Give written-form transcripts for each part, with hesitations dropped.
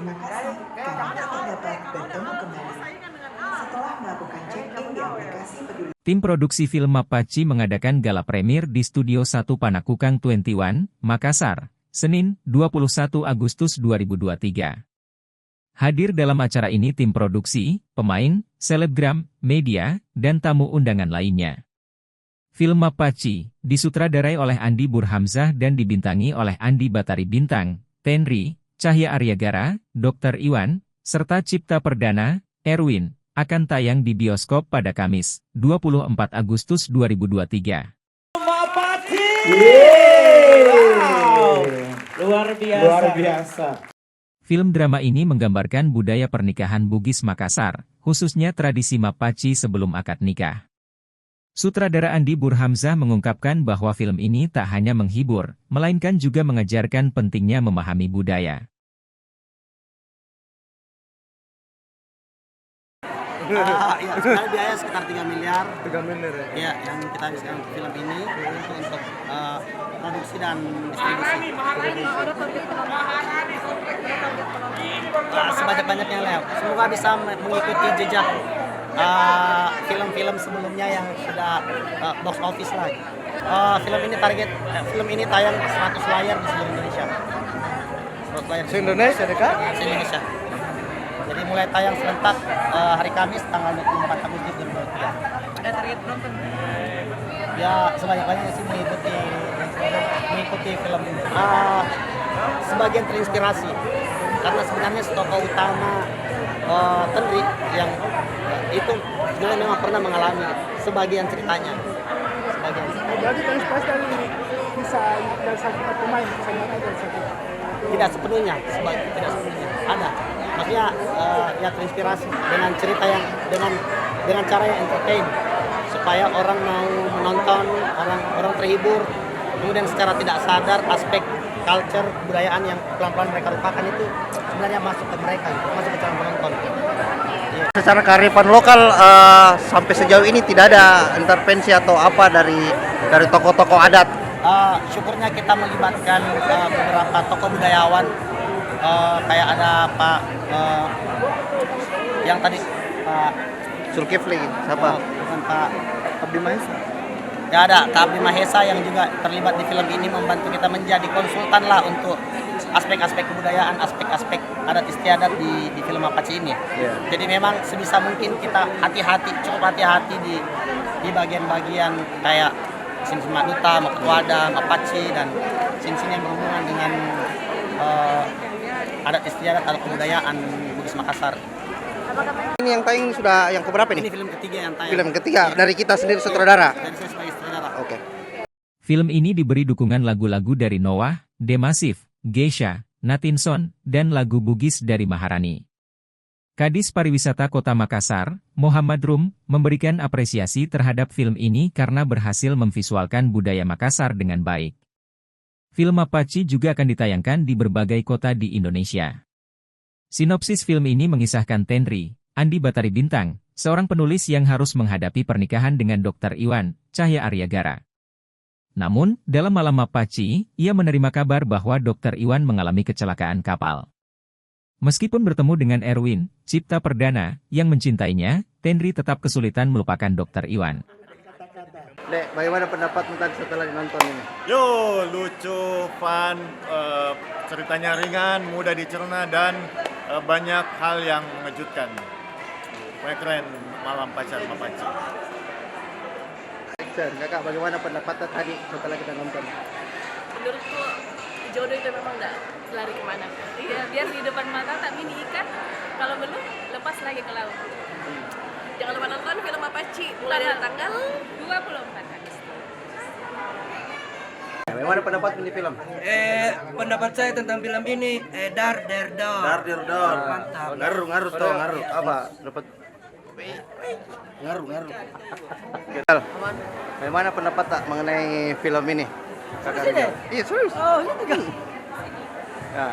Terima kasih karena kita dapat bertemu kembali. Setelah melakukan check-in di aplikasi Peduli. Tim produksi film Mapaci mengadakan gala premier di Studio 1 Panakukang 21, Makassar, Senin, 21 Agustus 2023. Hadir dalam acara ini tim produksi, pemain, selebgram, media, dan tamu undangan lainnya. Film Mapaci disutradarai oleh Andi Burhamzah dan dibintangi oleh Andi Batari Bintang, Tenri, Cahya Aryagara, Dr. Iwan, serta Cipta Perdana, Erwin, akan tayang di bioskop pada Kamis, 24 Agustus 2023. Mapaci! Wow! Luar biasa. Luar biasa. Film drama ini menggambarkan budaya pernikahan Bugis Makassar, khususnya tradisi Mapaci sebelum akad nikah. Sutradara Andi Burhamzah mengungkapkan bahwa film ini tak hanya menghibur, melainkan juga mengajarkan pentingnya memahami budaya. Ya, sebenarnya biaya sekitar 3 miliar. 3 miliar ya? Ya, yang kita habiskan untuk film ini untuk produksi dan distribusi. Sebanyak-banyaknya lah. Semoga bisa mengikuti jejak film-film sebelumnya yang sudah box office lah. Film ini tayang 100 layar di seluruh Indonesia. 100 layar. Se-Indonesia dekat? Se-Indonesia. Jadi mulai tayang serentak hari Kamis tanggal 24 Agustus 2023. Ada target penonton? Ya sebanyak-banyaknya sih mengikuti film ini. Sebagian terinspirasi karena sebenarnya tokoh utama Tenri yang itu sebenarnya memang pernah mengalami sebagian ceritanya. Jadi terinspirasi dari kisah dari satu pemain, Tidak sepenuhnya, tidak sepenuhnya. Ada. Maksudnya ya terinspirasi dengan cerita yang dengan cara yang entertain supaya orang mau menonton, orang terhibur. Kemudian secara tidak sadar aspek culture kebudayaan yang pelan-pelan mereka lupakan itu sebenarnya masuk ke mereka, masuk ke cara menonton. Ya. Secara kearifan lokal sampai sejauh ini tidak ada intervensi atau apa dari tokoh-tokoh adat. Syukurnya kita melibatkan beberapa tokoh budayawan. Kayak ada Pak yang tadi Pak Zulkifli, siapa? Bukan Pak Abdi Mahesa. Ya ada Kak Abdi Mahesa yang juga terlibat di film ini membantu kita menjadi konsultan lah untuk aspek-aspek kebudayaan, aspek-aspek adat istiadat di film Mapaci ini. Yeah. Jadi memang sebisa mungkin kita cukup hati-hati di bagian-bagian kayak sin-sin Maduta, Makutuada, Mapaci dan sin-sin yang berhubungan dengan adat istiadat atau kebudayaan Bugis Makassar. Ini yang tayang sudah yang keberapa Ini nih? film ketiga yang tayang. Film ketiga dari kita sendiri sutradara. Dari saya sebagai sutradara. Oke. Film ini diberi dukungan lagu-lagu dari Noah, Demasif, Geisha, Natinson, dan lagu Bugis dari Maharani. Kadis Pariwisata Kota Makassar, Muhammad Rum, memberikan apresiasi terhadap film ini karena berhasil memvisualkan budaya Makassar dengan baik. Film Mapaci juga akan ditayangkan di berbagai kota di Indonesia. Sinopsis film ini mengisahkan Tenri, Andi Batari Bintang, seorang penulis yang harus menghadapi pernikahan dengan Dr. Iwan, Cahya Aryagara. Namun, dalam malam Mapaci, ia menerima kabar bahwa Dr. Iwan mengalami kecelakaan kapal. Meskipun bertemu dengan Erwin, Cipta Perdana, yang mencintainya, Tenri tetap kesulitan melupakan Dr. Iwan. Dek, bagaimana pendapat tentang setelah dinonton ini? Yo, lucu, fun, ceritanya ringan, mudah dicerna, dan banyak hal yang mengejutkan. Pokoknya keren, malam pacar Mapaci. Kakak, bagaimana pendapat tadi setelah kita nonton? Menurutku jodoh itu memang nggak lari kemana. Iya, biar di depan mata tak mini ikan, kalau belum lepas lagi ke laut. Jangan lupa nonton film Mapaci mulai dari tanggal 24 Agustus. Bagaimana pendapat ini film? Pendapat saya tentang film ini dar der dor. Mantap. Ngaruh apa? Dapat ngaruh. Bagaimana pendapat tak mengenai film ini? Kakak. Iya, serius. Oh, ini kan. Ya.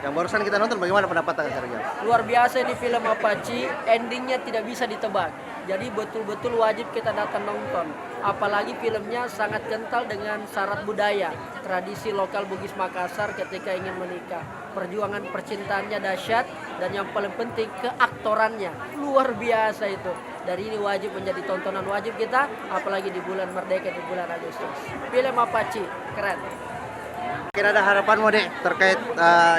Yang barusan kita nonton bagaimana pendapat Kak Sergio? Luar biasa ini film Apache, endingnya tidak bisa ditebak. Jadi betul-betul wajib kita datang nonton. Apalagi filmnya sangat kental dengan syarat budaya, tradisi lokal Bugis Makassar ketika ingin menikah. Perjuangan percintaannya dahsyat dan yang paling penting keaktorannya luar biasa itu. Dari ini wajib menjadi tontonan wajib kita, apalagi di bulan Merdeka di bulan Agustus. Film Apache, keren. Kira ada harapanmu dek terkait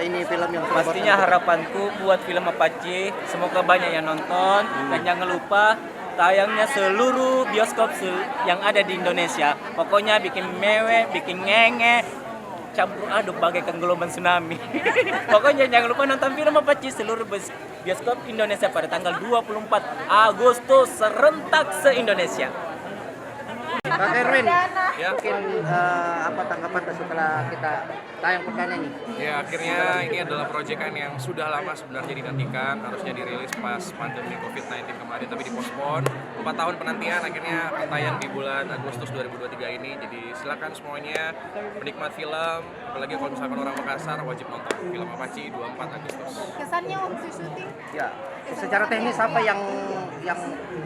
ini film yang Pastinya harapanku buat film Apache semoga banyak yang nonton dan jangan lupa tayangnya seluruh bioskop yang ada di Indonesia. Pokoknya bikin mewek, bikin ngenge, campur aduk bagaikan gelombang tsunami. Pokoknya jangan lupa nonton film Apache seluruh bioskop Indonesia pada tanggal 24 Agustus serentak se-Indonesia. Kak Erwin, mungkin apa tanggapan setelah kita tayang perdana nih? Ya akhirnya ini adalah proyekan yang sudah lama sebenarnya dinantikan, harusnya dirilis pas pandemi COVID-19 kemarin tapi dipospon. 4 tahun penantian akhirnya tayang di bulan Agustus 2023 ini. Jadi silakan semuanya penikmat film, apalagi kalau misalkan orang Makassar wajib nonton film Apache 24 Agustus. Kesannya waktu syuting? Ya, secara teknis apa yang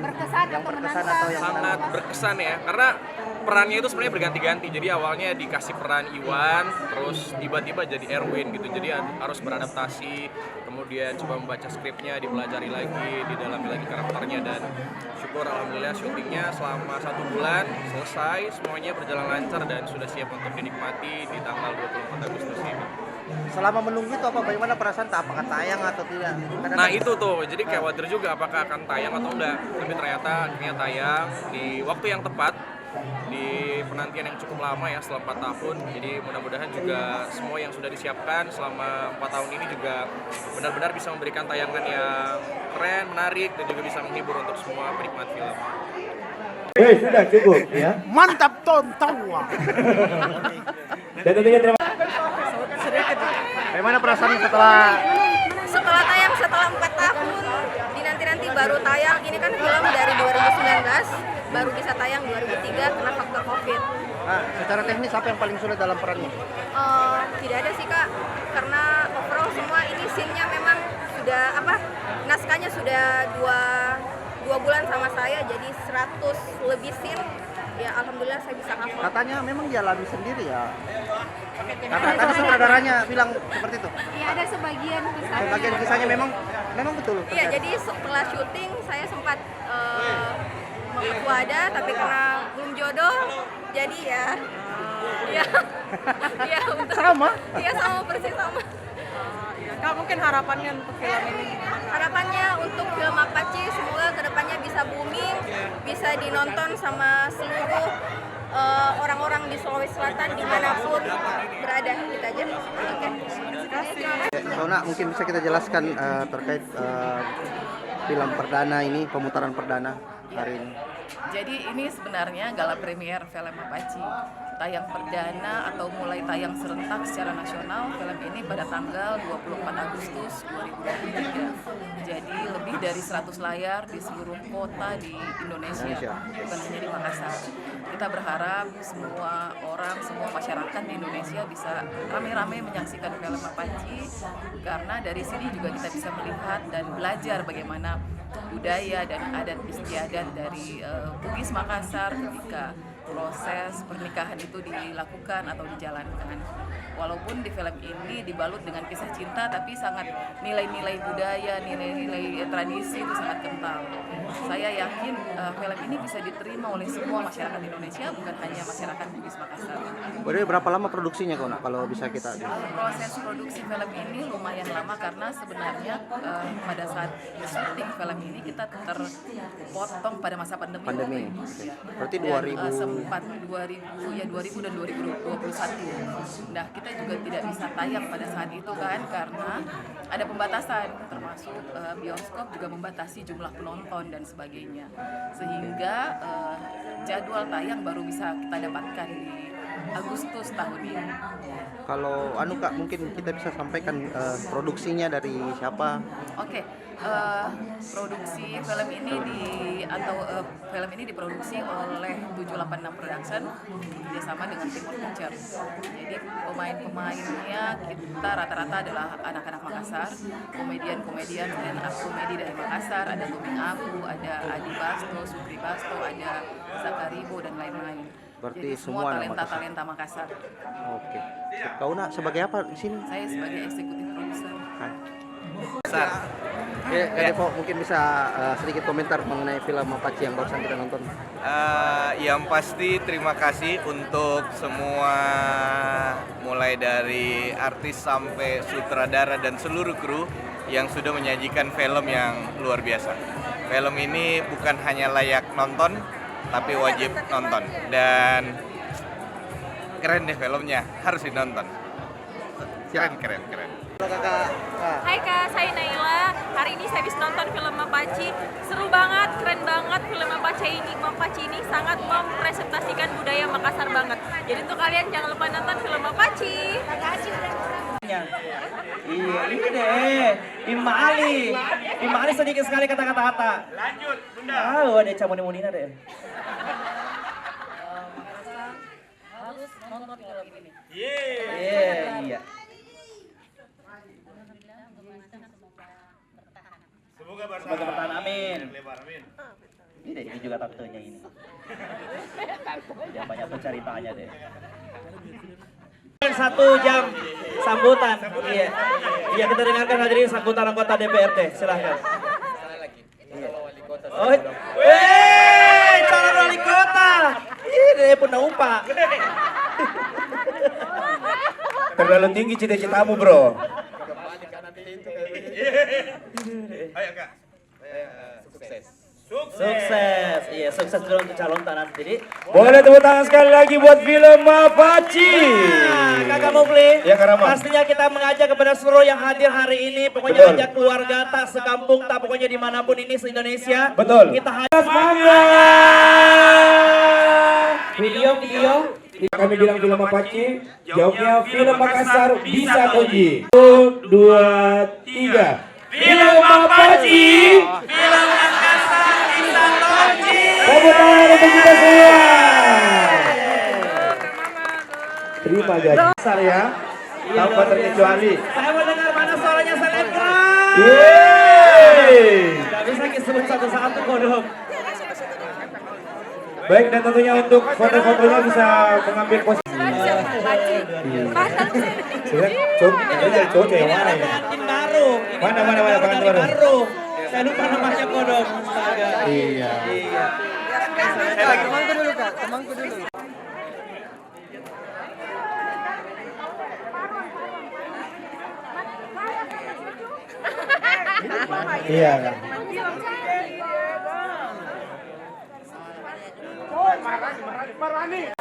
Berkesan atau menantang? Sangat berkesan ya, karena perannya itu sebenarnya berganti-ganti. Jadi awalnya dikasih peran Iwan, terus tiba-tiba jadi Erwin gitu. Jadi harus beradaptasi, kemudian coba membaca skripnya, dipelajari lagi, didalami lagi karakternya, dan syukur alhamdulillah syutingnya selama 1 bulan selesai, semuanya berjalan lancar dan sudah siap untuk dinikmati di tanggal 24 Agustus ini. Selama menunggu itu apa bagaimana perasaan apakah tayang atau tidak? Nah itu tuh, jadi khawatir juga apakah akan tayang atau enggak. Tapi ternyata akhirnya tayang di waktu yang tepat, di penantian yang cukup lama ya setelah 4 tahun. Jadi mudah-mudahan juga semua yang sudah disiapkan selama 4 tahun ini juga benar-benar bisa memberikan tayangan yang keren, menarik, dan juga bisa menghibur untuk semua penikmat film. Sudah cukup ya. Mantap tonton. Dan tentunya terima Bagaimana perasaan setelah Tayang setelah 4 tahun, dinanti-nanti baru tayang. Ini kan film dari 2019, baru bisa tayang 2003 kena faktor COVID. secara teknis apa yang paling sulit dalam perannya? Tidak ada sih Kak, karena overall semua ini scene-nya memang sudah naskahnya sudah dua bulan sama saya, jadi 100 lebih scene. Ya alhamdulillah saya bisa hafal. Katanya memang dialami sendiri ya. Karena tadi saudaranya bilang seperti itu. Iya, ada sebagian kisahnya. Sebagian kisahnya memang betul. Iya, jadi setelah syuting saya sempat ada, tapi karena belum jodoh, jadi ya untuk sama. Iya sama persis sama. Kak, mungkin harapannya untuk film ini? Harapannya untuk film Apache semoga kedepannya bisa booming, bisa dinonton sama seluruh orang-orang di Sulawesi Selatan dimanapun berada. Kita aja. Oke. Sona, mungkin bisa kita jelaskan terkait film perdana ini, pemutaran perdana hari ini. Jadi ini sebenarnya gala premier film Apache. Tayang perdana atau mulai tayang serentak secara nasional film ini pada tanggal 24 Agustus 2023. Jadi lebih dari 100 layar di seluruh kota di Indonesia, bukan hanya di Makassar. Kita berharap semua orang, semua masyarakat di Indonesia bisa rame-rame menyaksikan film Apache, karena dari sini juga kita bisa melihat dan belajar bagaimana budaya dan adat istiadat dari Bugis Makassar ketika proses pernikahan itu dilakukan atau dijalankan. Walaupun di film ini dibalut dengan kisah cinta, tapi sangat nilai-nilai budaya, nilai-nilai tradisi itu sangat kental. Saya yakin film ini bisa diterima oleh semua masyarakat Indonesia, bukan hanya masyarakat Bugis Makassar. Berapa lama produksinya kalau bisa kita? Proses produksi film ini lumayan lama karena sebenarnya pada saat syuting film ini kita terpotong pada masa pandemi. Berarti 2000 sempat 2000 dan 2021. Nah, kita juga tidak bisa tayang pada saat itu kan karena ada pembatasan, termasuk bioskop juga membatasi jumlah penonton dan sebagainya. Sehingga jadwal tayang baru bisa kita dapatkan di Agustus tahun ini. Kalau anu Kak, mungkin kita bisa sampaikan produksinya dari siapa? Oke, produksi film ini film ini diproduksi oleh 786 Production bekerjasama dengan Timur Picture. Jadi pemain-pemainnya kita rata-rata adalah anak-anak Makassar, komedian-komedian dan komedi dari Makassar, ada Tuming Abu, ada Adi Basto, Sukri Basto, ada Zakaribo dan lain-lain. Berarti Jadi semua anak talenta Makassar. Oke. Kau nak sebagai apa di sini? Saya sebagai eksekutif produser. Besar. Kak Devo mungkin bisa sedikit komentar mengenai film Mapaci yang barusan kita nonton. Yang pasti terima kasih untuk semua, mulai dari artis sampai sutradara dan seluruh kru yang sudah menyajikan film yang luar biasa. Film ini bukan hanya layak nonton, tapi wajib nonton, dan keren deh filmnya, harus ditonton. Keren. Hai Kak, saya Naila. Hari ini saya habis nonton film Mapaci. Seru banget, keren banget film Mapaci ini sangat mempresentasikan budaya Makassar banget. Jadi untuk kalian jangan lupa nonton film Mapaci. Iya, ini deh, Ima Ali sedikit sekali kata-kata. Lanjut, Bunda. Ada camuni-munina deh. Harus nonton film ini. Iya. Semoga bertahan, amin. Amin. Ini juga tantenya ini. Yang banyak penceritanya deh. 1 jam sambutan. Iya, kita dengarkan hadirin sambutan anggota DPRD. Silahkan. Oh, calon wali kota. Ini pun upah. Terlalu tinggi cita-citamu, bro. Ayo Kak. Sukses. Iya, sukses dulu untuk calon tanah sendiri. Boleh tepuk tangan sekali lagi buat film Mapaci. Kakak Mufli, Ya, Kak Rama. pastinya kita mengajak kepada seluruh yang hadir hari ini, pokoknya ajak keluarga, tak sekampung, tak pokoknya dimanapun ini se-Indonesia. Betul. Kita Semangat. video. Kami bilang film Mapaci, jawabnya film Makassar bisa Koji. 1, 2, 3. Film Mapaci. Film Makassar bisa Koji. Tepuk tangan untuk kita semua. Terima gaji besar ya, tanpa terkecuali. Saya mau dengar mana suaranya selebgram. Yeay. Gak bisa disebut satu-satu kok dong. Baik, dan tentunya untuk foto-fotonya bisa mengambil posisi. Cowok yang mana ini? Pengantin baru. Mana pengantin baru? Saya lupa namanya kodok. Astaga. Iya. Temanku dulu Kak, temanku dulu. Iya Kak. Marani.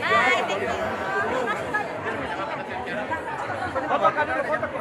Hai, Foto dulu, foto.